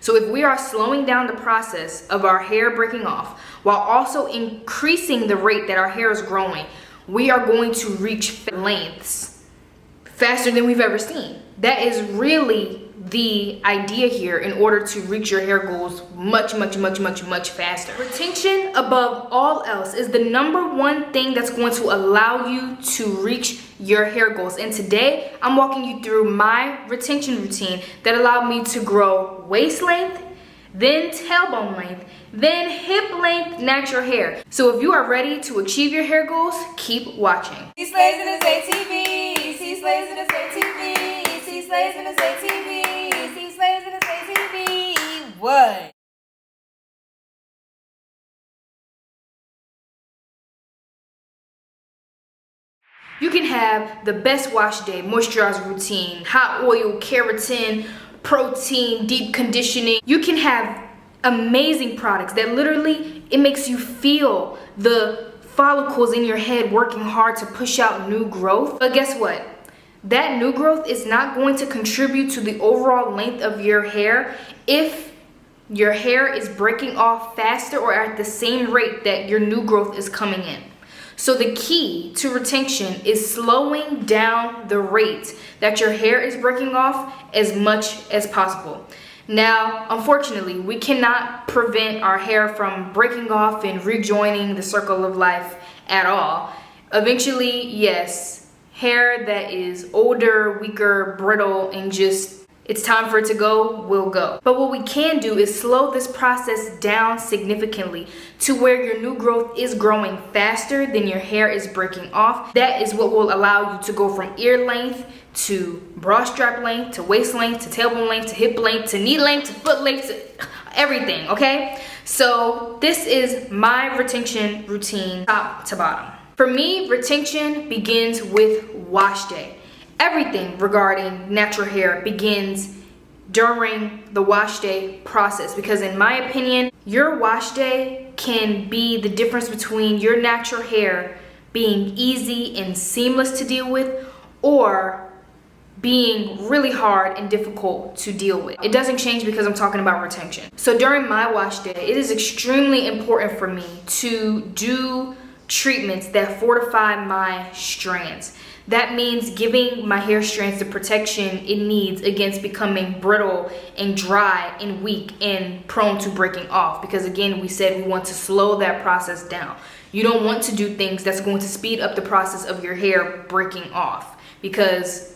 So if we are slowing down the process of our hair breaking off while also increasing the rate that our hair is growing, we are going to reach lengths faster than we've ever seen. That is really the idea here in order to reach your hair goals much faster. Retention above all else is the #1 thing that's going to allow you to reach your hair goals. And today I'm walking you through my retention routine that allowed me to grow waist length, then tailbone length, then hip length natural hair. So if you are ready to achieve your hair goals, keep watching. He slays in his ATVs, he slays in his ATVs, he slays in his ATVs, he slays in his ATVs. What? You can have the best wash day, moisturizer routine, hot oil, keratin, protein, deep conditioning. You can have amazing products that literally, it makes you feel the follicles in your head working hard to push out new growth. But guess what? That new growth is not going to contribute to the overall length of your hair if your hair is breaking off faster or at the same rate that your new growth is coming in. So the key to retention is slowing down the rate that your hair is breaking off as much as possible. Now, unfortunately, we cannot prevent our hair from breaking off and rejoining the circle of life at all. Eventually, yes, hair that is older, weaker, brittle, and just it's time for it to go, will go. But what we can do is slow this process down significantly to where your new growth is growing faster than your hair is breaking off. That is what will allow you to go from ear length to bra strap length to waist length to tailbone length to hip length to knee length to foot length to everything, okay? So this is my retention routine top to bottom. For me, retention begins with wash day. Everything regarding natural hair begins during the wash day process, because in my opinion, your wash day can be the difference between your natural hair being easy and seamless to deal with or being really hard and difficult to deal with. It doesn't change because I'm talking about retention. So during my wash day, it is extremely important for me to do treatments that fortify my strands. That means giving my hair strands the protection it needs against becoming brittle and dry and weak and prone to breaking off. Because again, we said we want to slow that process down. You don't want to do things that's going to speed up the process of your hair breaking off, because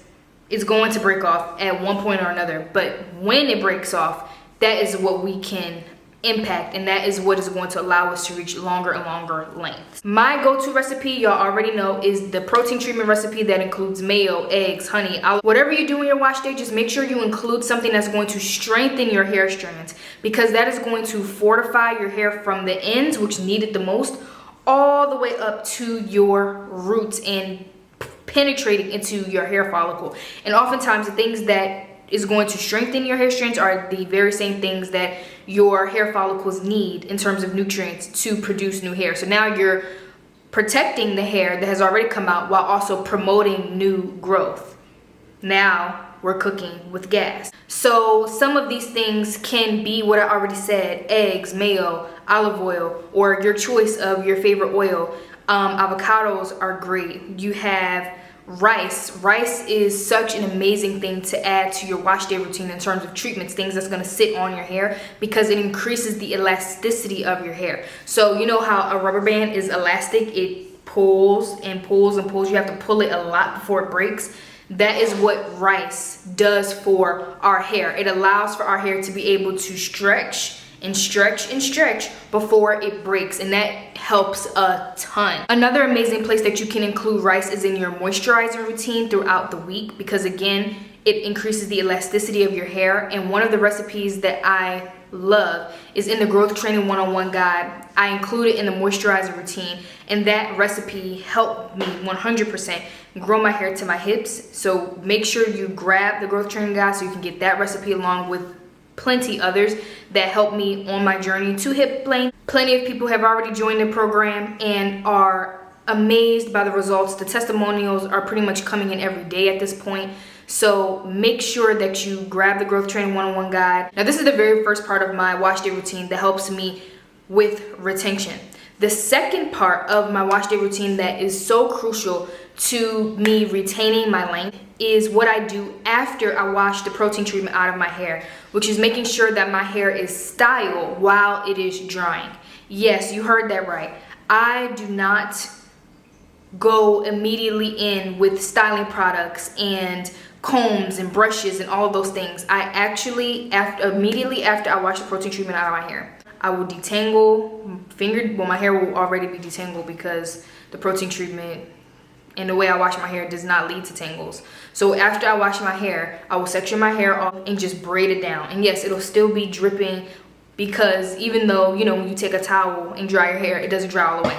it's going to break off at one point or another. But when it breaks off, that is what we can impact, and that is what is going to allow us to reach longer and longer lengths. My go-to recipe, y'all already know, is the protein treatment recipe that includes mayo, eggs, honey, olive. Whatever you do in your wash day, just make sure you include something that's going to strengthen your hair strands, because that is going to fortify your hair from the ends, which need it the most, all the way up to your roots and penetrating into your hair follicle. And oftentimes the things that is going to strengthen your hair strands are the very same things that your hair follicles need in terms of nutrients to produce new hair. So now you're protecting the hair that has already come out while also promoting new growth. Now we're cooking with gas. So some of these things can be what I already said: eggs, mayo, olive oil, or your choice of your favorite oil. Avocados are great. You have rice. Rice is such an amazing thing to add to your wash day routine in terms of treatments, things that's going to sit on your hair, because it increases the elasticity of your hair. So you know how a rubber band is elastic, it pulls and pulls and pulls. You have to pull it a lot before it breaks. That is what rice does for our hair. It allows for our hair to be able to stretch and stretch and stretch before it breaks, and that helps a ton. Another amazing place that you can include rice is in your moisturizing routine throughout the week, because again, it increases the elasticity of your hair. And one of the recipes that I love is in the Growth Training 101 guide. I include it in the moisturizer routine, and that recipe helped me 100% grow my hair to my hips. So make sure you grab the Growth Training guide so you can get that recipe along with plenty others that helped me on my journey to hip length. Plenty of people have already joined the program and are amazed by the results. The testimonials are pretty much coming in every day at this point. So make sure that you grab the Growth Training 101 guide. Now this is the very first part of my wash day routine that helps me with retention. The second part of my wash day routine that is so crucial to me retaining my length is what I do after I wash the protein treatment out of my hair, which is making sure that my hair is styled while it is drying. Yes, you heard that right. I do not go immediately in with styling products and combs and brushes and all of those things. I actually, immediately after I wash the protein treatment out of my hair, I will detangle, my hair will already be detangled because the protein treatment and the way I wash my hair does not lead to tangles. So after I wash my hair, I will section my hair off and just braid it down. And yes, it'll still be dripping because even though, you know, when you take a towel and dry your hair, it doesn't dry all the way.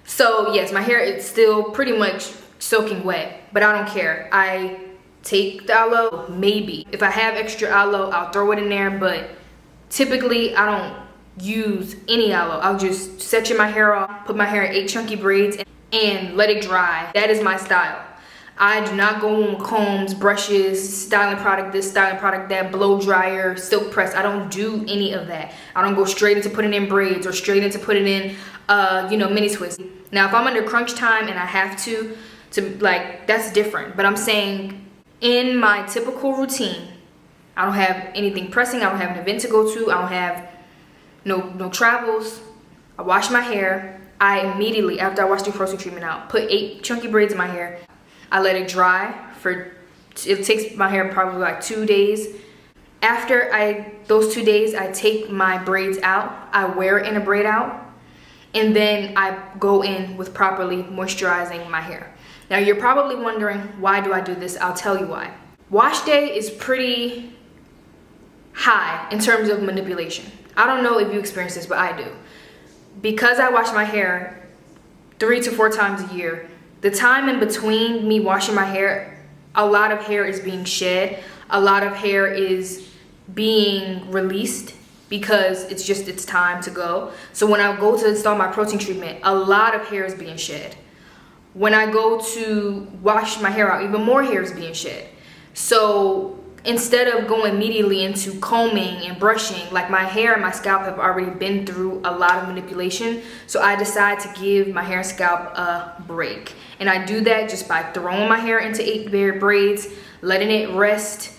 So yes, my hair is still pretty much soaking wet, but I don't care. I take the aloe, maybe. If I have extra aloe, I'll throw it in there, but typically I don't use any aloe. I'll just section my hair off, put my hair in 8 chunky braids and let it dry. That is my style. I do not go on combs, brushes, styling product this, styling product that, blow dryer, silk press. I don't do any of that. I don't go straight into putting in braids or straight into putting in, you know, mini twists. Now, if I'm under crunch time and I have to like, that's different. But I'm saying in my typical routine, I don't have anything pressing. I don't have an event to go to. I don't have no travels. I wash my hair. I immediately, after I wash the protein treatment out, put 8 chunky braids in my hair. I let it dry it takes my hair probably like 2 days. After those 2 days, I take my braids out. I wear it in a braid out. And then I go in with properly moisturizing my hair. Now you're probably wondering, why do I do this? I'll tell you why. Wash day is pretty high in terms of manipulation. I don't know if you experience this, but I do. Because I wash my hair 3 to 4 times a year, the time in between me washing my hair, a lot of hair is being shed. A lot of hair is being released because it's time to go. So when I go to install my protein treatment, a lot of hair is being shed. When I go to wash my hair out, even more hair is being shed. So instead of going immediately into combing and brushing, like my hair and my scalp have already been through a lot of manipulation, so I decide to give my hair and scalp a break. And I do that just by throwing my hair into 8 braids, letting it rest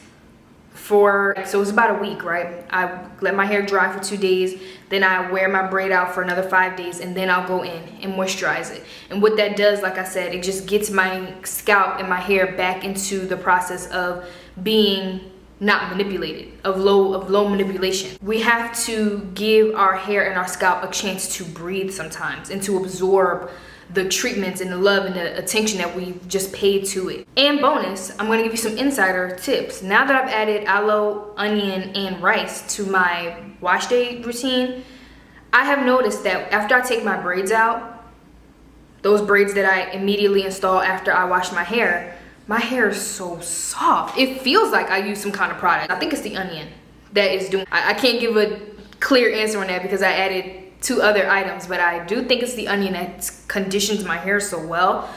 so it's about a week, right? I let my hair dry for 2 days, then I wear my braid out for another 5 days, and then I'll go in and moisturize it. And what that does, like I said, it just gets my scalp and my hair back into the process of being not manipulated, of low manipulation. We have to give our hair and our scalp a chance to breathe sometimes and to absorb the treatments and the love and the attention that we've just paid to it. And bonus, I'm gonna give you some insider tips. Now that I've added aloe, onion, and rice to my wash day routine, I have noticed that after I take my braids out, those braids that I immediately install after I wash my hair is so soft. It feels like I use some kind of product. I think it's the onion that is doing. I can't give a clear answer on that because I added 2 other items, but I do think it's the onion that conditions my hair so well.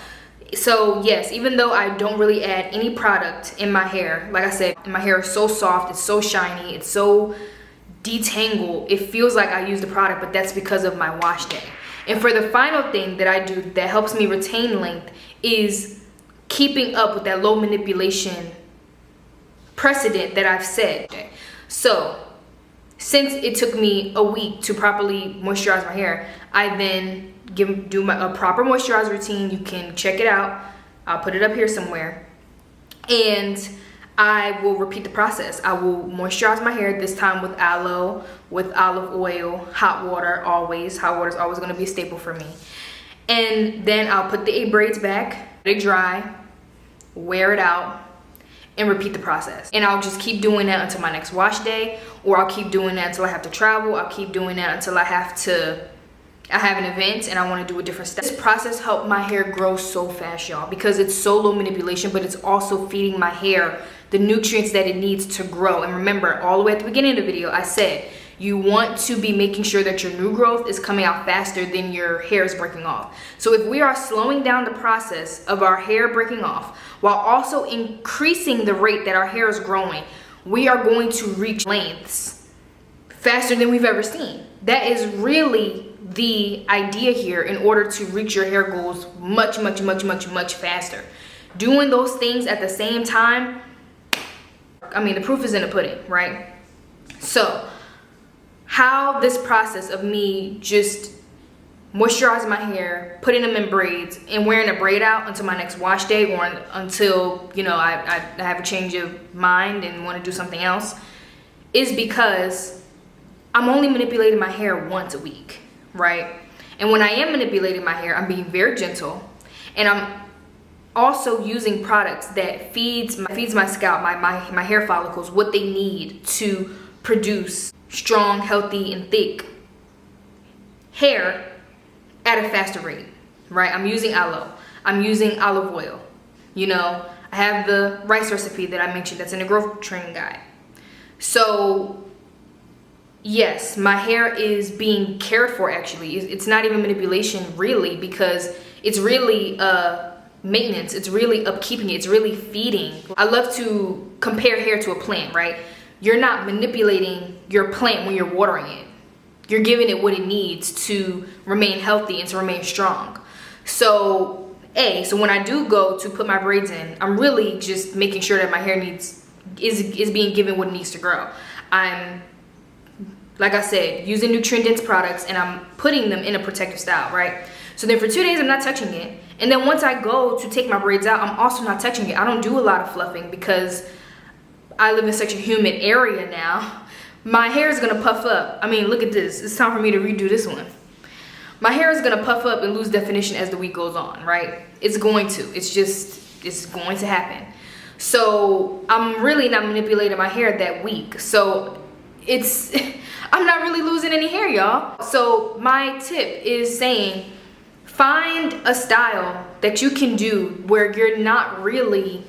So yes, even though I don't really add any product in my hair, like I said, my hair is so soft, it's so shiny, it's so detangled, it feels like I use the product, but that's because of my wash day. And for the final thing that I do that helps me retain length is keeping up with that low manipulation precedent that I've set. So since it took me a week to properly moisturize my hair, I then do a proper moisturizer routine. You can check it out. I'll put it up here somewhere. And I will repeat the process. I will moisturize my hair, this time with aloe, with olive oil, hot water always. Hot water is always gonna be a staple for me. And then I'll put the 8 braids back, let it dry, wear it out, and repeat the process. And I'll just keep doing that until my next wash day, or I'll keep doing that until I have to travel. I'll keep doing that until I have an event and I want to do a different step. This process helped my hair grow so fast, y'all, because it's so low manipulation, but it's also feeding my hair the nutrients that it needs to grow. And remember, all the way at the beginning of the video, I said, You want to be making sure that your new growth is coming out faster than your hair is breaking off. So if we are slowing down the process of our hair breaking off while also increasing the rate that our hair is growing, we are going to reach lengths faster than we've ever seen. That is really the idea here in order to reach your hair goals much faster. Doing those things at the same time, I mean, the proof is in the pudding, right? So how this process of me just moisturizing my hair, putting them in braids, and wearing a braid out until my next wash day, or until, you know, I have a change of mind and want to do something else, is because I'm only manipulating my hair once a week, right? And when I am manipulating my hair, I'm being very gentle, and I'm also using products that feeds my scalp, my hair follicles, what they need to produce strong, healthy, and thick hair at a faster rate, right? I'm using aloe. I'm using olive oil. You know, I have the rice recipe that I mentioned that's in the growth training guide. So yes, my hair is being cared for actually. It's not even manipulation really, because it's really maintenance. It's really upkeeping it. It's really feeding. I love to compare hair to a plant, right? You're not manipulating your plant when you're watering it. You're giving it what it needs to remain healthy and to remain strong. So when I do go to put my braids in, I'm really just making sure that my hair is being given what it needs to grow. I'm, like I said, using nutrient-dense products, and I'm putting them in a protective style, right? So then for 2 days, I'm not touching it. And then once I go to take my braids out, I'm also not touching it. I don't do a lot of fluffing because I live in such a humid area now. My hair is gonna puff up. I mean, look at this. It's time for me to redo this one. My hair is gonna puff up and lose definition as the week goes on, right? It's going to. It's going to happen. So I'm really not manipulating my hair that week. So I'm not really losing any hair, y'all. So my tip is saying, find a style that you can do where you're not really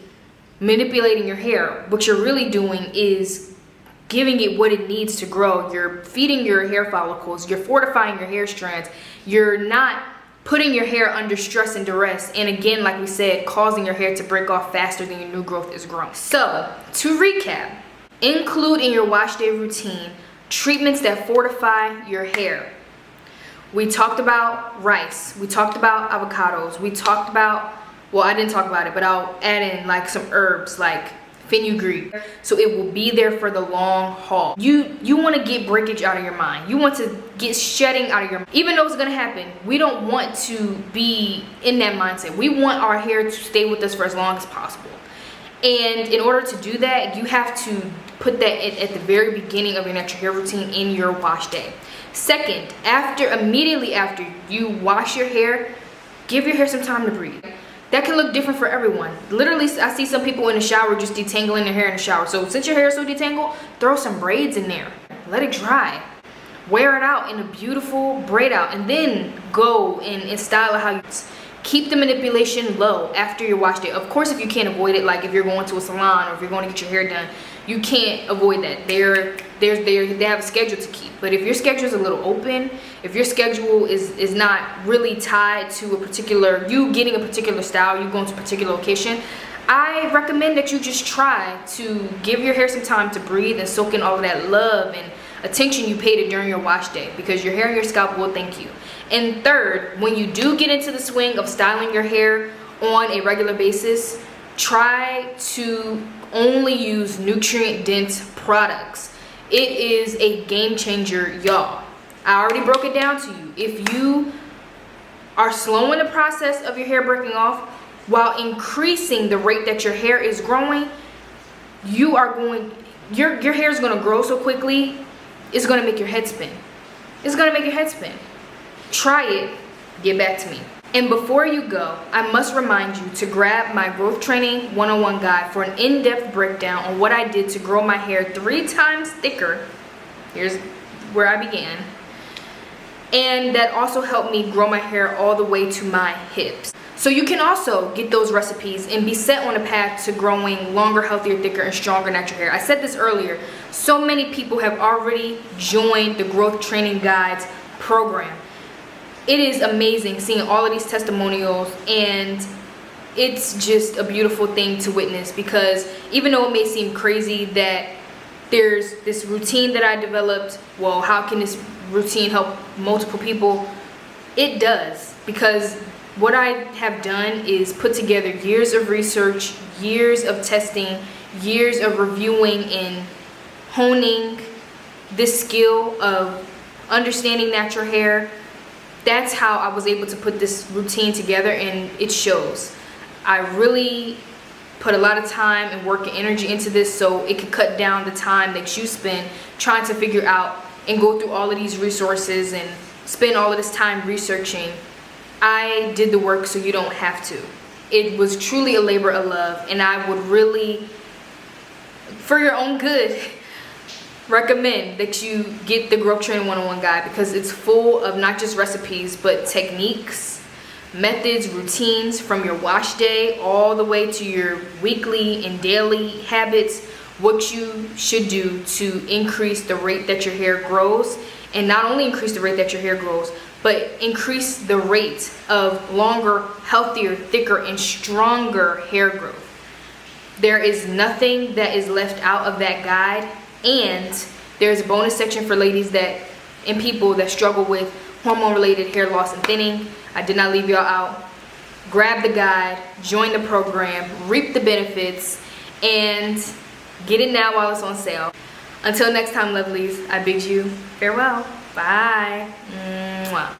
manipulating your hair. What you're really doing is giving it what it needs to grow. You're feeding your hair follicles. You're fortifying your hair strands. You're not putting your hair under stress and duress. And again, like we said, causing your hair to break off faster than your new growth is growing. So to recap, include in your wash day routine treatments that fortify your hair. We talked about rice. We talked about avocados. We talked about, well, I didn't talk about it, but I'll add in like some herbs like fenugreek, so it will be there for the long haul. You want to get breakage out of your mind. You want to get shedding out of your mind. Even though it's going to happen, we don't want to be in that mindset. We want our hair to stay with us for as long as possible. And in order to do that, you have to put that at the very beginning of your natural hair routine in your wash day. Second, immediately after you wash your hair, give your hair some time to breathe. That can look different for everyone. Literally, I see some people in the shower just detangling their hair in the shower. So since your hair is so detangled, throw some braids in there. Let it dry. Wear it out in a beautiful braid out, and then go and style it how you keep the manipulation low after your wash day. Of course, if you can't avoid it, like if you're going to a salon or if you're going to get your hair done, you can't avoid that. They have a schedule to keep. But if your schedule is a little open, if your schedule is not really tied to you getting a particular style, you going to a particular location, I recommend that you just try to give your hair some time to breathe and soak in all of that love and attention you paid it during your wash day, because your hair and your scalp will thank you. And third, when you do get into the swing of styling your hair on a regular basis, try to only use nutrient-dense products. It is a game changer, y'all. I already broke it down to you. If you are slowing the process of your hair breaking off while increasing the rate that your hair is growing, your hair is going to grow so quickly, it's going to make your head spin. It's going to make your head spin. Try it. Get back to me. And before you go, I must remind you to grab my Growth Training 101 guide for an in-depth breakdown on what I did to grow my hair 3 times thicker. Here's where I began. And that also helped me grow my hair all the way to my hips. So you can also get those recipes and be set on a path to growing longer, healthier, thicker, and stronger natural hair. I said this earlier, So many people have already joined the Growth Training Guides program. It is amazing seeing all of these testimonials, and it's just a beautiful thing to witness, because even though it may seem crazy that there's this routine that I developed, well, how can this routine help multiple people? It does, because what I have done is put together years of research, years of testing, years of reviewing and honing this skill of understanding natural hair. That's how I was able to put this routine together, and it shows. I really put a lot of time and work and energy into this so it could cut down the time that you spend trying to figure out and go through all of these resources and spend all of this time researching. I did the work so you don't have to. It was truly a labor of love, and I would really, for your own good, recommend that you get the Growth Training 101 guide, because it's full of not just recipes but techniques, methods, routines from your wash day all the way to your weekly and daily habits, what you should do to increase the rate that your hair grows, and not only increase the rate that your hair grows, but increase the rate of longer, healthier, thicker, and stronger hair growth. There is nothing that is left out of that guide, and there's a bonus section for ladies that and people that struggle with hormone-related hair loss and thinning. I did not leave y'all out. Grab the guide, join the program, reap the benefits, and get it now while it's on sale. Until next time, lovelies, I bid you farewell. Bye. Mwah.